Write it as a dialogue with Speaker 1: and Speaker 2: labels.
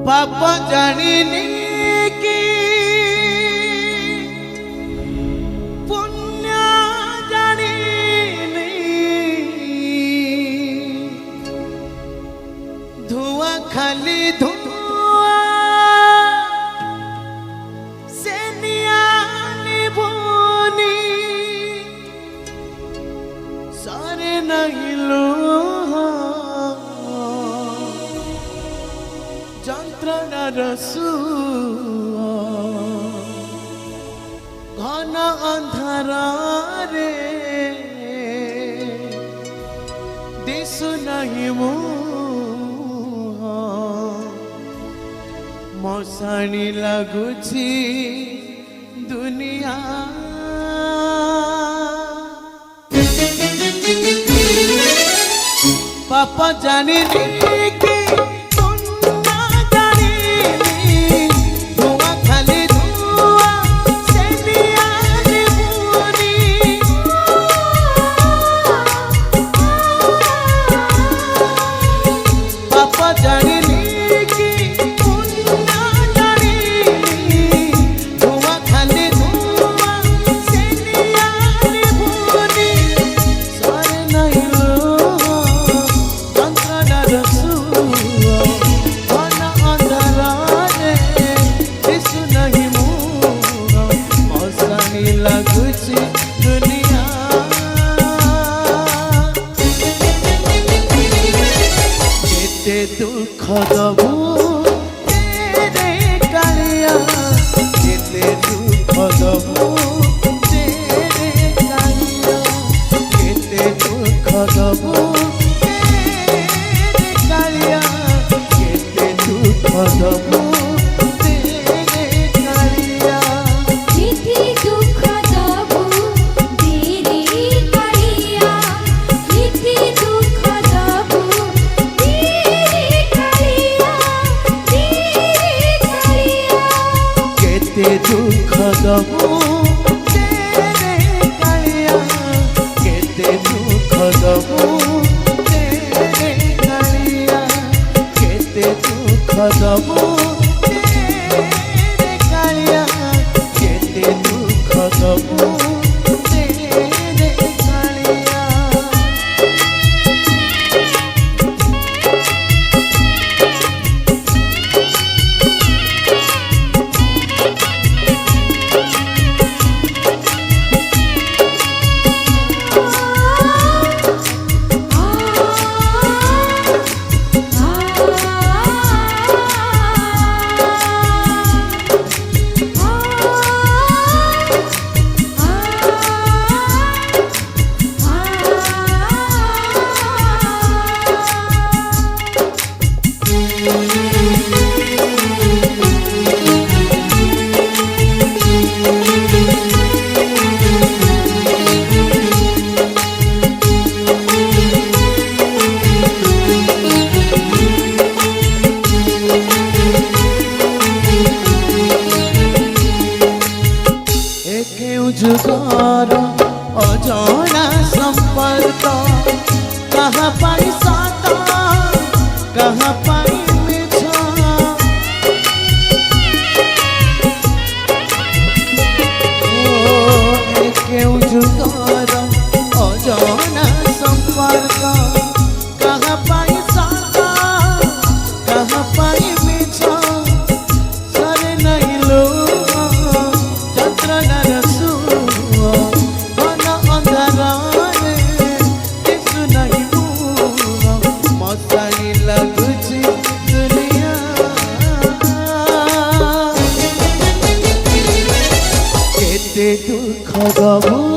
Speaker 1: पाप जानिनी कि पुण्य जानिनी धुआं खाली धुआं से नियानी बोनी सारे नहीं लो যন্ত্রণা রসুয়া ঘন অন্ধারে দিশু নাহি মুহ মশাণী লাগুছি দুনিয়া পাপ জানিনি কি दुख दबू तेरे कालिया केते दुख दबू तेरे कालिया केते दुख दबू तेरे कालिया केते दुख दबू तेरे कालिया
Speaker 2: केते दुख दबू तेरे कालिया केते दुख दबू
Speaker 1: केते दुख दबू तेरे कालिया केते दुख दबू तेरे कालिया केते दुख दबू तेरे कालिया केते दुख दबू तेरे कालिया जुगार अजना संपर्क कहाँ पाई साता कहाँ पाई मिछा क्यों जुगार अजना संपर्क कहाँ पाई साता कहाँ पाई मिछा सरे नहीं लो যন্ত্রণা রসুয়া ঘন অন্ধারে দিশু নাহি মুহ মশাণী লাগুছি দুনিয়া কেতে দুঃখ দবু